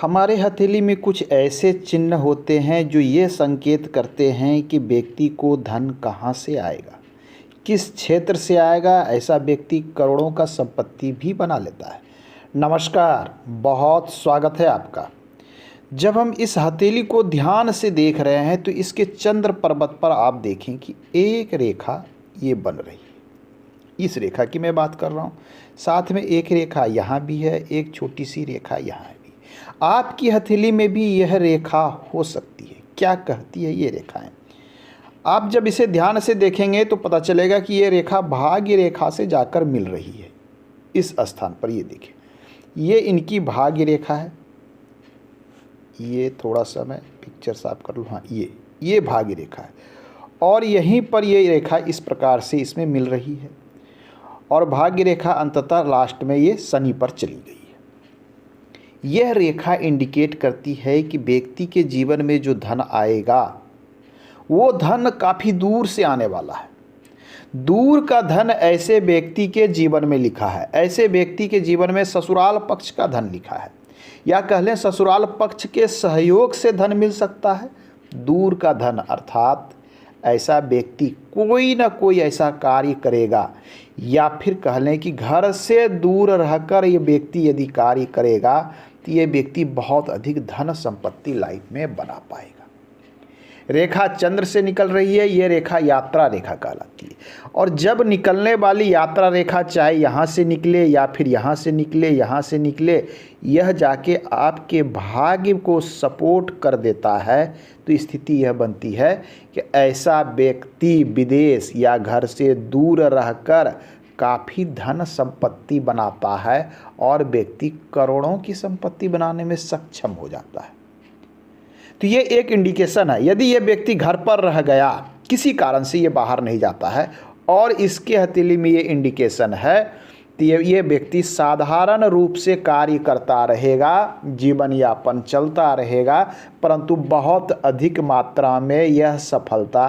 हमारे हथेली में कुछ ऐसे चिन्ह होते हैं जो ये संकेत करते हैं कि व्यक्ति को धन कहाँ से आएगा, किस क्षेत्र से आएगा। ऐसा व्यक्ति करोड़ों का संपत्ति भी बना लेता है। नमस्कार, बहुत स्वागत है आपका। जब हम इस हथेली को ध्यान से देख रहे हैं तो इसके चंद्र पर्वत पर आप देखें कि एक रेखा ये बन रही है। इस रेखा की मैं बात कर रहा हूँ। साथ में एक रेखा यहाँ भी है, एक छोटी सी रेखा यहाँ भी। आपकी हथेली में भी यह रेखा हो सकती है। क्या कहती है ये रेखाएं? आप जब इसे ध्यान से देखेंगे तो पता चलेगा कि ये रेखा भाग्य रेखा से जाकर मिल रही है। इस स्थान पर ये देखें, ये इनकी भाग्य रेखा है। ये थोड़ा सा मैं पिक्चर साफ कर लूँ। हाँ, ये भाग्य रेखा है और यहीं पर ये रेखा इस प्रकार से इसमें मिल रही है और भाग्य रेखा अंततः लास्ट में ये शनि पर चली गई है। यह रेखा इंडिकेट करती है कि व्यक्ति के जीवन में जो धन आएगा वो धन काफ़ी दूर से आने वाला है। दूर का धन ऐसे व्यक्ति के जीवन में लिखा है। ऐसे व्यक्ति के जीवन में ससुराल पक्ष का धन लिखा है, या कह लें ससुराल पक्ष के सहयोग से धन मिल सकता है। दूर का धन अर्थात ऐसा व्यक्ति कोई ना कोई ऐसा कार्य करेगा, या फिर कह लें कि घर से दूर रहकर ये व्यक्ति यदि कार्य करेगा तो ये व्यक्ति बहुत अधिक धन संपत्ति लाइफ में बना पाएगा। रेखा चंद्र से निकल रही है, ये रेखा यात्रा रेखा कहलाती है। और जब निकलने वाली यात्रा रेखा चाहे यहाँ से निकले या फिर यहाँ से निकले, यहाँ से निकले, यह जाके आपके भाग्य को सपोर्ट कर देता है, तो स्थिति यह बनती है कि ऐसा व्यक्ति विदेश या घर से दूर रहकर काफ़ी धन संपत्ति बनाता है और व्यक्ति करोड़ों की संपत्ति बनाने में सक्षम हो जाता है। तो ये एक इंडिकेशन है। यदि ये व्यक्ति घर पर रह गया, किसी कारण से ये बाहर नहीं जाता है और इसके हथेली में ये इंडिकेशन है, तो ये व्यक्ति साधारण रूप से कार्य करता रहेगा, जीवन यापन चलता रहेगा, परंतु बहुत अधिक मात्रा में यह सफलता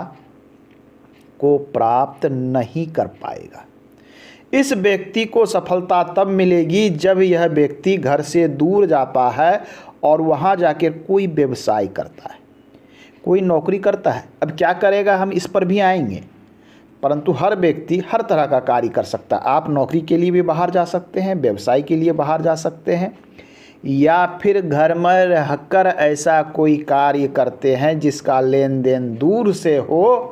को प्राप्त नहीं कर पाएगा। इस व्यक्ति को सफलता तब मिलेगी जब यह व्यक्ति घर से दूर जाता है और वहाँ जाकर कोई व्यवसाय करता है, कोई नौकरी करता है। अब क्या करेगा, हम इस पर भी आएंगे, परंतु हर व्यक्ति हर तरह का कार्य कर सकता है। आप नौकरी के लिए भी बाहर जा सकते हैं, व्यवसाय के लिए बाहर जा सकते हैं, या फिर घर में रहकर ऐसा कोई कार्य करते हैं जिसका लेन देन दूर से हो।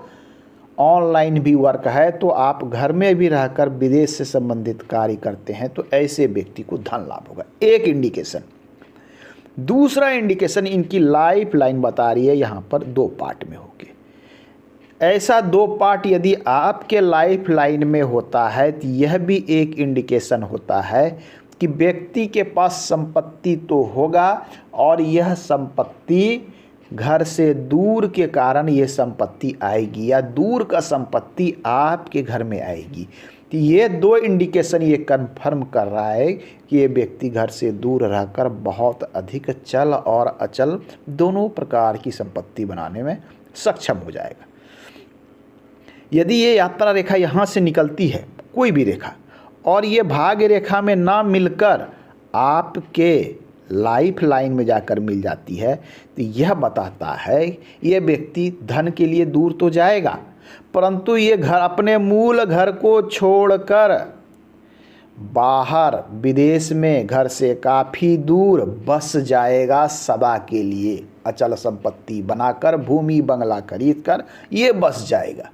ऑनलाइन भी वर्क है तो आप घर में भी रहकर विदेश से संबंधित कार्य करते हैं, तो ऐसे व्यक्ति को धन लाभ होगा। एक इंडिकेशन। दूसरा इंडिकेशन, इनकी लाइफ लाइन बता रही है यहाँ पर 2 पार्ट में होगी। ऐसा 2 पार्ट यदि आपके लाइफ लाइन में होता है तो यह भी एक इंडिकेशन होता है कि व्यक्ति के पास संपत्ति तो होगा और यह संपत्ति घर से दूर के कारण ये संपत्ति आएगी, या दूर का संपत्ति आपके घर में आएगी। तो ये 2 इंडिकेशन ये कन्फर्म कर रहा है कि ये व्यक्ति घर से दूर रहकर बहुत अधिक चल और अचल दोनों प्रकार की संपत्ति बनाने में सक्षम हो जाएगा। यदि ये यात्रा रेखा यहाँ से निकलती है, कोई भी रेखा, और ये भाग्य रेखा में ना मिलकर आपके लाइफ लाइन में जाकर मिल जाती है, तो यह बताता है ये व्यक्ति धन के लिए दूर तो जाएगा, परंतु ये घर, अपने मूल घर को छोड़कर बाहर विदेश में घर से काफ़ी दूर बस जाएगा सदा के लिए। अचल संपत्ति बनाकर, भूमि बंगला खरीद कर ये बस जाएगा।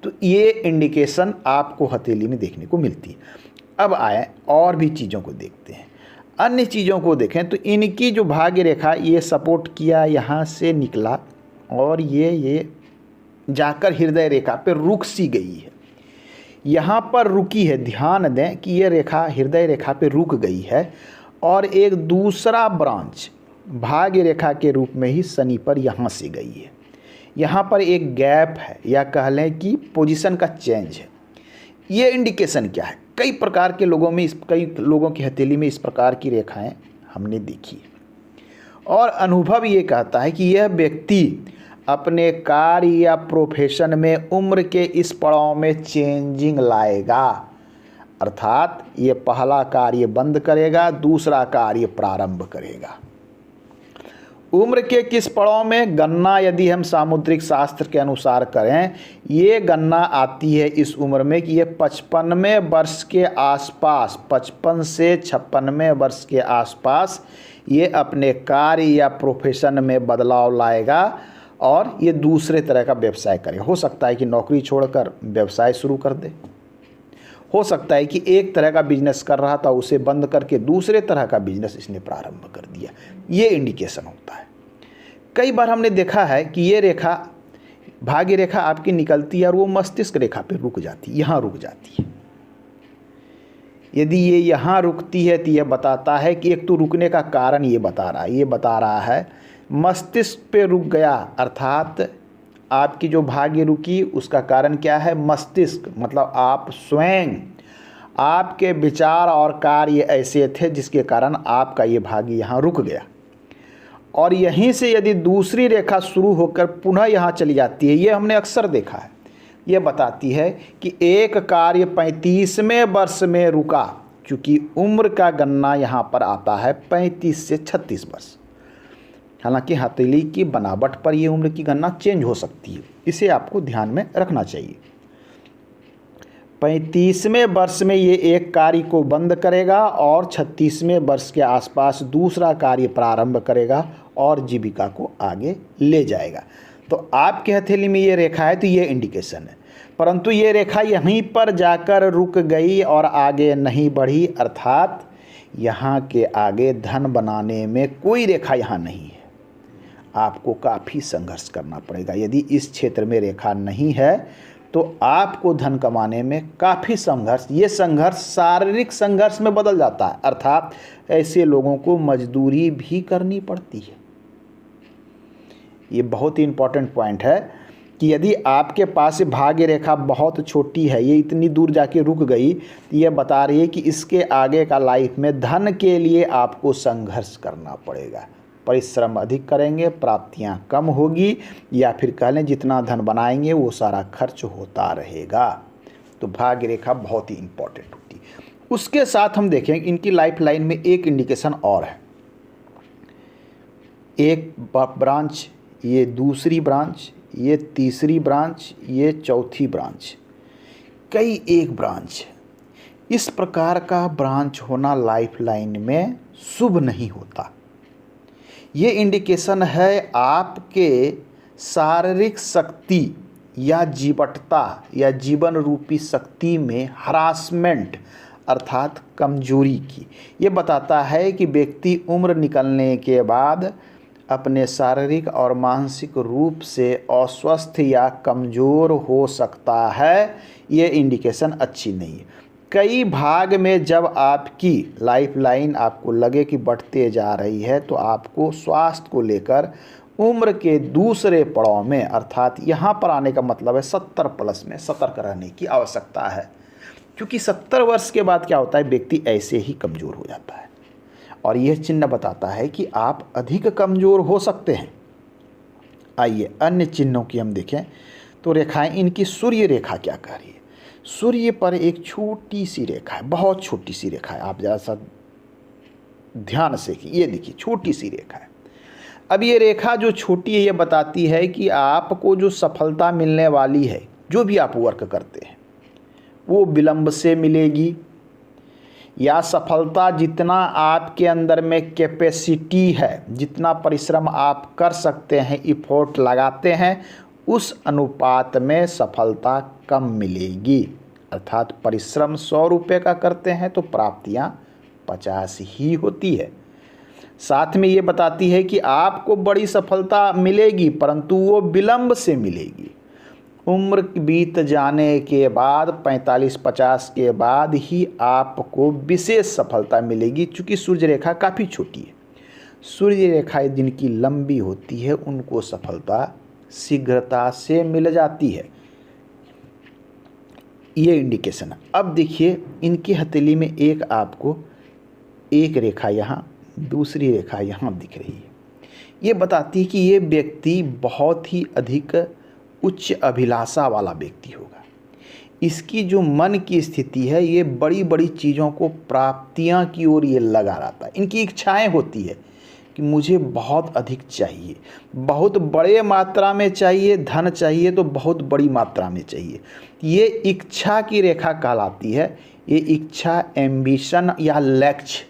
तो ये इंडिकेशन आपको हथेली में देखने को मिलती है। अब आए और भी चीज़ों को देखते हैं। अन्य चीज़ों को देखें तो इनकी जो भाग्य रेखा ये सपोर्ट किया, यहाँ से निकला और ये जाकर हृदय रेखा पे रुक सी गई है। यहाँ पर रुकी है, ध्यान दें कि ये रेखा हृदय रेखा पे रुक गई है और एक दूसरा ब्रांच भाग्य रेखा के रूप में ही शनि पर यहाँ से गई है। यहाँ पर एक गैप है, या कह लें कि पोजीशन का चेंज है। ये इंडिकेशन क्या है? कई प्रकार के लोगों में कई लोगों की हथेली में इस प्रकार की रेखाएं हमने देखी और अनुभव ये कहता है कि यह व्यक्ति अपने कार्य या प्रोफेशन में उम्र के इस पड़ाव में चेंजिंग लाएगा। अर्थात ये पहला कार्य बंद करेगा, दूसरा कार्य प्रारंभ करेगा। उम्र के किस पड़ाव में? गणना यदि हम सामुद्रिक शास्त्र के अनुसार करें, ये गणना आती है इस उम्र में कि ये 55वें वर्ष के आसपास, 55 से 56वें वर्ष के आसपास ये अपने कार्य या प्रोफेशन में बदलाव लाएगा और ये दूसरे तरह का व्यवसाय करे। हो सकता है कि नौकरी छोड़कर व्यवसाय शुरू कर दे, हो सकता है कि एक तरह का बिजनेस कर रहा था उसे बंद करके दूसरे तरह का बिजनेस इसने प्रारंभ कर दिया। ये इंडिकेशन होता है। कई बार हमने देखा है कि ये रेखा, भाग्य रेखा आपकी निकलती है और वो मस्तिष्क रेखा पे रुक जाती है, यहाँ रुक जाती है। यदि ये यहाँ रुकती है तो यह बताता है कि एक तो रुकने का कारण ये बता रहा है मस्तिष्क पे रुक गया, अर्थात आपकी जो भाग्य रुकी उसका कारण क्या है? मस्तिष्क, मतलब आप स्वयं, आपके विचार और कार्य ऐसे थे जिसके कारण आपका ये भाग्य यहाँ रुक गया। और यहीं से यदि दूसरी रेखा शुरू होकर पुनः यहाँ चली जाती है, ये हमने अक्सर देखा है, ये बताती है कि एक कार्य 35वें वर्ष में रुका, क्योंकि उम्र का गणना यहाँ पर आता है 35 से 36 वर्ष। हालांकि हथेली की बनावट पर ये उम्र की गणना चेंज हो सकती है, इसे आपको ध्यान में रखना चाहिए। 35वें वर्ष में ये एक कार्य को बंद करेगा और 36वें वर्ष के आसपास दूसरा कार्य प्रारंभ करेगा और जीविका को आगे ले जाएगा। तो आपके हथेली में ये रेखा है तो ये इंडिकेशन है, परंतु ये रेखा यहीं पर जाकर रुक गई और आगे नहीं बढ़ी, अर्थात यहाँ के आगे धन बनाने में कोई रेखा यहाँ नहीं है। आपको काफ़ी संघर्ष करना पड़ेगा। यदि इस क्षेत्र में रेखा नहीं है तो आपको धन कमाने में काफ़ी संघर्ष, ये संघर्ष शारीरिक संघर्ष में बदल जाता है, अर्थात ऐसे लोगों को मजदूरी भी करनी पड़ती है। ये बहुत ही इम्पोर्टेंट पॉइंट है कि यदि आपके पास भाग्य रेखा बहुत छोटी है, ये इतनी दूर जाके रुक गई, तो ये बता रही है कि इसके आगे का लाइफ में धन के लिए आपको संघर्ष करना पड़ेगा। परिश्रम अधिक करेंगे, प्राप्तियां कम होगी, या फिर कह लें जितना धन बनाएंगे वो सारा खर्च होता रहेगा। तो भाग्य रेखा बहुत ही इंपॉर्टेंट होती है। उसके साथ हम देखें इनकी लाइफ लाइन में एक इंडिकेशन और है, एक ब्रांच, ये दूसरी ब्रांच, ये तीसरी ब्रांच, ये चौथी ब्रांच, कई एक ब्रांच। इस प्रकार का ब्रांच होना लाइफ लाइन में शुभ नहीं होता। ये इंडिकेशन है आपके शारीरिक शक्ति या जीवटता या जीवन रूपी शक्ति में हरासमेंट, अर्थात कमजोरी की। ये बताता है कि व्यक्ति उम्र निकलने के बाद अपने शारीरिक और मानसिक रूप से अस्वस्थ या कमज़ोर हो सकता है। ये इंडिकेशन अच्छी नहीं है। कई भाग में जब आपकी लाइफ लाइन आपको लगे कि बढ़ते जा रही है तो आपको स्वास्थ्य को लेकर उम्र के दूसरे पड़ाव में, अर्थात यहाँ पर आने का मतलब है 70 प्लस में सतर्क रहने की आवश्यकता है, क्योंकि 70 वर्ष के बाद क्या होता है, व्यक्ति ऐसे ही कमज़ोर हो जाता है और यह चिन्ह बताता है कि आप अधिक कमज़ोर हो सकते हैं। आइए अन्य चिन्हों की हम देखें तो रेखाएं, इनकी सूर्य रेखा क्या कह रही है। सूर्य पर एक छोटी सी रेखा है, बहुत छोटी सी रेखा है, आप ज़रा सा ध्यान से कि ये देखिए छोटी सी रेखा है। अब ये रेखा जो छोटी है ये बताती है कि आपको जो सफलता मिलने वाली है, जो भी आप वर्क करते हैं वो विलंब से मिलेगी, या सफलता जितना आपके अंदर में कैपेसिटी है, जितना परिश्रम आप कर सकते हैं, इफोर्ट लगाते हैं, उस अनुपात में सफलता कम मिलेगी। अर्थात परिश्रम 100 रुपये का करते हैं तो प्राप्तियां 50 ही होती है। साथ में ये बताती है कि आपको बड़ी सफलता मिलेगी परंतु वो विलंब से मिलेगी। उम्र बीत जाने के बाद 45-50 के बाद ही आपको विशेष सफलता मिलेगी, चूँकि सूर्य रेखा काफ़ी छोटी है। सूर्य रेखाएं जिनकी लंबी होती है उनको सफलता शीघ्रता से मिल जाती है। ये इंडिकेशन है। अब देखिए इनकी हथेली में एक आपको एक रेखा यहाँ, दूसरी रेखा यहाँ दिख रही है। ये बताती है कि ये व्यक्ति बहुत ही अधिक उच्च अभिलाषा वाला व्यक्ति होगा। इसकी जो मन की स्थिति है ये बड़ी बड़ी चीज़ों को प्राप्तियां की ओर ये लगा रहता है। इनकी इच्छाएं होती है कि मुझे बहुत अधिक चाहिए, बहुत बड़े मात्रा में चाहिए, धन चाहिए तो बहुत बड़ी मात्रा में चाहिए। ये इच्छा की रेखा कहलाती है। ये इच्छा, एम्बिशन या लक्ष्य,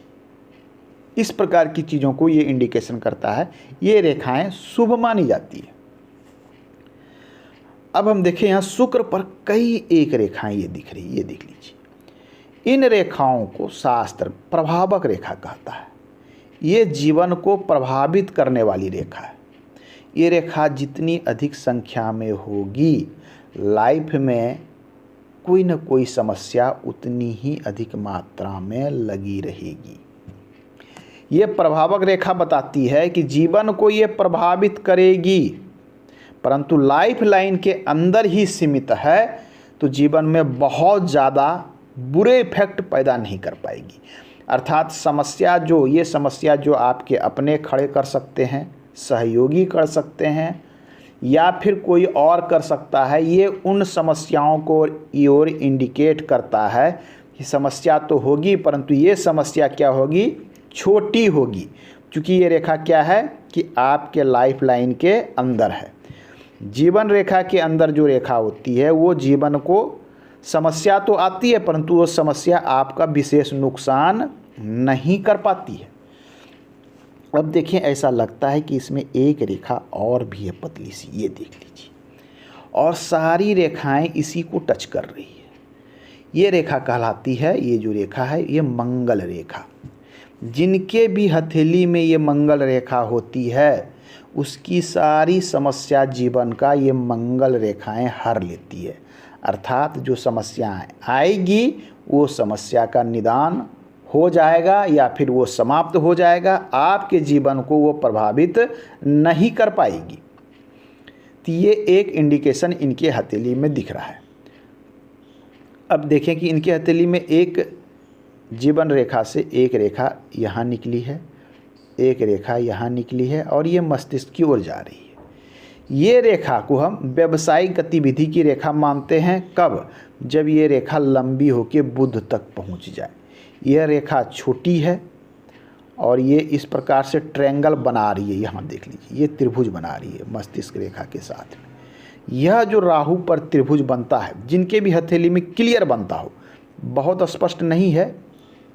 इस प्रकार की चीज़ों को ये इंडिकेशन करता है। ये रेखाएं शुभ मानी जाती है। अब हम देखें यहाँ शुक्र पर कई एक रेखाएं ये दिख रही, ये देख लीजिए। इन रेखाओं को शास्त्र प्रभावक रेखा कहता है। ये जीवन को प्रभावित करने वाली रेखा है। ये रेखा जितनी अधिक संख्या में होगी, लाइफ में कोई न कोई समस्या उतनी ही अधिक मात्रा में लगी रहेगी। ये प्रभावक रेखा बताती है कि जीवन को ये प्रभावित करेगी, परंतु लाइफ लाइन के अंदर ही सीमित है, तो जीवन में बहुत ज़्यादा बुरे इफेक्ट पैदा नहीं कर पाएगी। अर्थात ये समस्या जो आपके अपने खड़े कर सकते हैं, सहयोगी कर सकते हैं, या फिर कोई और कर सकता है, ये उन समस्याओं को और इंडिकेट करता है कि समस्या तो होगी, परंतु ये समस्या क्या होगी, छोटी होगी, क्योंकि ये रेखा क्या है कि आपके लाइफ लाइन के अंदर है। जीवन रेखा के अंदर जो रेखा होती है वो जीवन को, समस्या तो आती है परंतु वो समस्या आपका विशेष नुकसान नहीं कर पाती है। अब देखिए, ऐसा लगता है कि इसमें एक रेखा और भी है पतली सी, ये देख लीजिए, और सारी रेखाएं इसी को टच कर रही है। ये रेखा कहलाती है, ये जो रेखा है ये मंगल रेखा। जिनके भी हथेली में ये मंगल रेखा होती है उसकी सारी समस्या जीवन का ये मंगल रेखाएं हर लेती है। अर्थात जो समस्याएं आएगी वो समस्या का निदान हो जाएगा या फिर वो समाप्त हो जाएगा, आपके जीवन को वो प्रभावित नहीं कर पाएगी। तो ये एक इंडिकेशन इनके हथेली में दिख रहा है। अब देखें कि इनके हथेली में एक जीवन रेखा से एक रेखा यहाँ निकली है, एक रेखा यहाँ निकली है और ये मस्तिष्क की ओर जा रही है। ये रेखा को हम व्यावसायिक गतिविधि की रेखा मानते हैं। कब? जब ये रेखा लंबी होकर बुध तक पहुँच जाए। यह रेखा छोटी है और ये इस प्रकार से ट्रायंगल बना रही है, यहाँ देख लीजिए, ये त्रिभुज बना रही है मस्तिष्क रेखा के साथ में। यह जो राहु पर त्रिभुज बनता है, जिनके भी हथेली में क्लियर बनता हो, बहुत स्पष्ट नहीं है,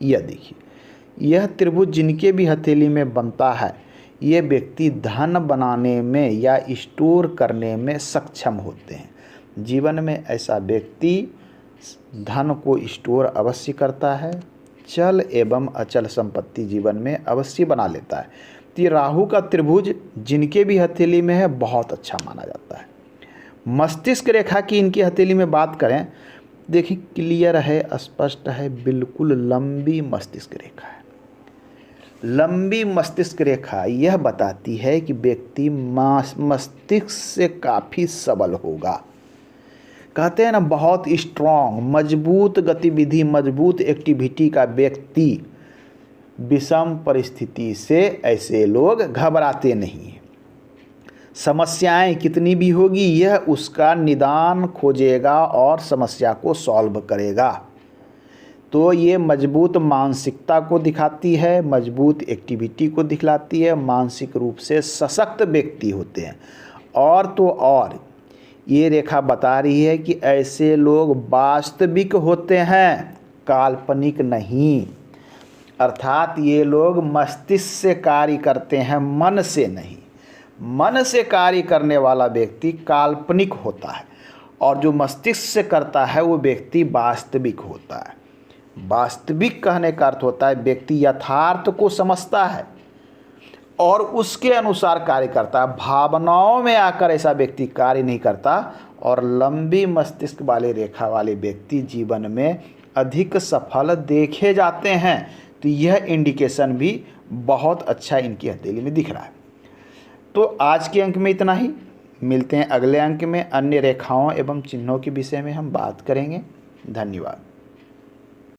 यह देखिए, यह त्रिभुज जिनके भी हथेली में बनता है, ये व्यक्ति धन बनाने में या स्टोर करने में सक्षम होते हैं। जीवन में ऐसा व्यक्ति धन को स्टोर अवश्य करता है, चल एवं अचल संपत्ति जीवन में अवश्य बना लेता है। तो ये राहु का त्रिभुज जिनके भी हथेली में है बहुत अच्छा माना जाता है। मस्तिष्क रेखा की इनकी हथेली में बात करें, देखिए क्लियर है, स्पष्ट है, बिल्कुल लंबी मस्तिष्क रेखा है। लंबी मस्तिष्क रेखा यह बताती है कि व्यक्ति मस्तिष्क से काफ़ी सबल होगा। कहते हैं ना, बहुत स्ट्रॉन्ग, मजबूत गतिविधि, मजबूत एक्टिविटी का व्यक्ति, विषम परिस्थिति से ऐसे लोग घबराते नहीं हैं। समस्याएं कितनी भी होगी, यह उसका निदान खोजेगा और समस्या को सॉल्व करेगा। तो ये मजबूत मानसिकता को दिखाती है, मजबूत एक्टिविटी को दिखलाती है, मानसिक रूप से सशक्त व्यक्ति होते हैं। और तो और ये रेखा बता रही है कि ऐसे लोग वास्तविक होते हैं, काल्पनिक नहीं। अर्थात ये लोग मस्तिष्क से कार्य करते हैं, मन से नहीं। मन से कार्य करने वाला व्यक्ति काल्पनिक होता है और जो मस्तिष्क से करता है वो व्यक्ति वास्तविक होता है। वास्तविक कहने का अर्थ होता है व्यक्ति यथार्थ को समझता है और उसके अनुसार कार्य करता है। भावनाओं में आकर ऐसा व्यक्ति कार्य नहीं करता। और लंबी मस्तिष्क वाले रेखा वाले व्यक्ति जीवन में अधिक सफल देखे जाते हैं। तो यह इंडिकेशन भी बहुत अच्छा इनकी हथेली में दिख रहा है। तो आज के अंक में इतना ही। मिलते हैं अगले अंक में। अन्य रेखाओं एवं चिन्हों के विषय में हम बात करेंगे। धन्यवाद।